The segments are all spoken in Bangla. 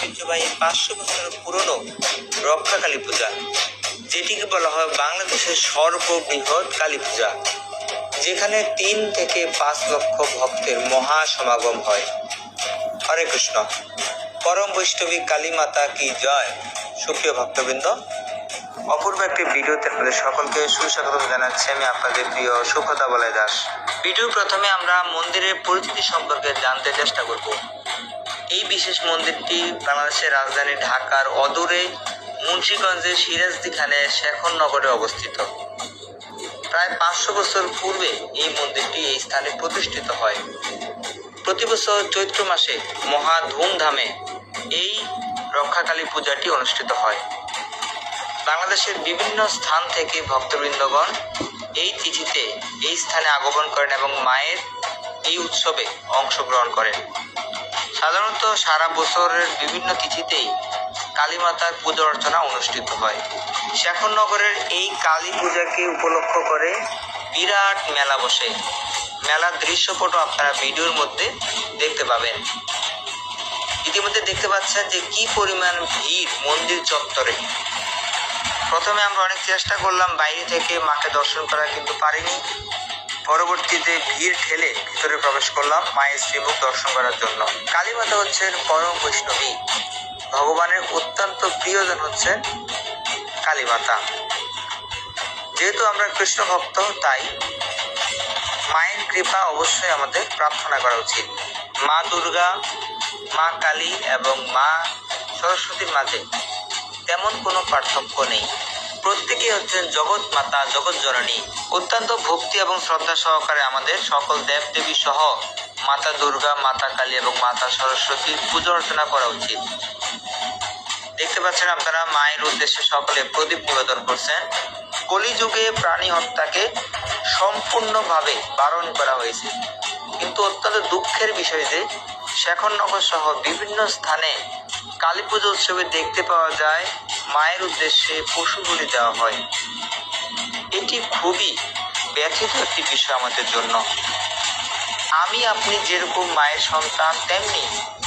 ঐতিহ্যবাহী 500 বছরের পুরনো রক্ষাকালী পূজা, যেটিকে বলা হয় বাংলাদেশের সর্ববৃহৎ কালী পূজা, যেখানে 3 থেকে 5 লক্ষ ভক্তের মহা সমাগম হয়। হরে কৃষ্ণ। পরম বৈষ্ণবী কালী মাতা কি জয়। সুপ্রিয় ভক্তবৃন্দ, অপূর্ব একটি ভিডিওতে আপনাদের সকলকে সুস্বাগত জানাচ্ছি। আমি আপনাদের প্রিয় সুখদা বলাই দাস। ভিডিও প্রথমে আমরা মন্দিরের পরিচিতি সম্পর্কে জানতে চেষ্টা করব। এই বিশেষ মন্দিরটি বাংলাদেশের রাজধানী ঢাকার অদূরে মুন্সিগঞ্জের সিরাজদি খানের শেখরনগরে অবস্থিত। প্রায় 500 বছর পূর্বে এই মন্দিরটি এই স্থানে প্রতিষ্ঠিত হয়। প্রতি বছর চৈত্র মাসে মহা ধুমধামে এই রক্ষাকালী পূজাটি অনুষ্ঠিত হয়। বাংলাদেশের বিভিন্ন স্থান থেকে ভক্তবৃন্দগণ এই তিথিতে এই স্থানে আগমন করেন এবং মায়ের এই উৎসবে অংশগ্রহণ করেন। সাধারণত সারা বছরের বিভিন্ন তিথিতেই কালী মাতার পূজা অর্চনা অনুষ্ঠিত হয়। শেখরনগরের এই কালী পূজাকে উপলক্ষ করে বিরাট মেলা বসে। মেলার দৃশ্যপট আপনারা ভিডিওর মধ্যে দেখতে পাবেন। ইতিমধ্যে দেখতে পাচ্ছেন যে কি পরিমাণ ভিড় মন্দির চত্বরে। প্রথমে আমরা অনেক চেষ্টা করলাম বাইরে থেকে মাকে দর্শন করা, কিন্তু পারিনি। পরবর্তীতে ভিড় ঠেলে ভিতরে প্রবেশ করলাম মায়ের শ্রীমুখ দর্শন করার জন্য। কালী মাতা হচ্ছেন পরম বৈষ্ণবী, ভগবানের অত্যন্ত প্রিয়জন হচ্ছেন কালী মাতা। যেহেতু আমরা কৃষ্ণ ভক্ত, তাই মায়ের কৃপা অবশ্যই আমাদের প্রার্থনা করা উচিত। মা দুর্গা, মা কালী এবং মা সরস্বতীর মাঝে তেমন কোনো পার্থক্য নেই। প্রত্যেকেই হচ্ছেন জগৎ মাতা, জগৎ জননী। অত্যন্ত ভক্তি এবং শ্রদ্ধা সহকারে আমাদের সকল দেবদেবী সহ মাতা দুর্গা, মাতা কালী এবং মাতা সরস্বতীর পূজা অর্চনা করা উচিত। দেখতে পাচ্ছেন আপনারা মায়ের উদ্দেশ্যে সকলে প্রদীপ নিবেদন করছেন। কলিযুগে প্রাণী হত্যাকে সম্পূর্ণভাবে বারণ করা হয়েছে, কিন্তু অত্যন্ত দুঃখের বিষয় যে শেখরনগর সহ বিভিন্ন স্থানে কালী পুজো উৎসবে দেখতে পাওয়া যায় মায়ের উদ্দেশ্যে পশু বলি দেওয়া হয়। এটি খুবই ব্যথিত একটি বিষয় আমাদের জন্য। আমি আপনি যেরকম মায়ের সন্তান, তেমনি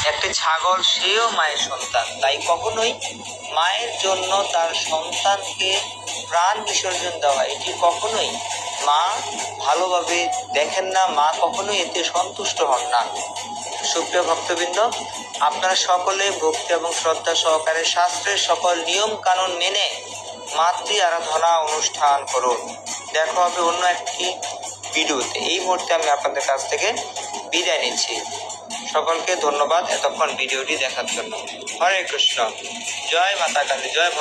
একটি ছাগল সেও মায়ের সন্তান। তাই কখনোই মায়ের জন্য তার সন্তানকে প্রাণ বিসর্জন দেওয়া, এটি কখনোই মা ভালোভাবে দেখেন না, মা কখনোই এতে সন্তুষ্ট হন না। সুপ্রিয় ভক্তবৃন্দ, আপনারা সকলে ভক্তি এবং শ্রদ্ধা সহকারে শাস্ত্রের সকল নিয়ম কানুন মেনে মাতৃ আরাধনা অনুষ্ঠান করুন। দেখা হবে অন্য একটি ভিডিওতে। এই মুহূর্তে আমি আপনাদের কাছ থেকে বিদায় নিচ্ছি। সকলকে ধন্যবাদ এতক্ষণ ভিডিওটি দেখার জন্য। হরে কৃষ্ণ। জয় মাতা কালী, জয়।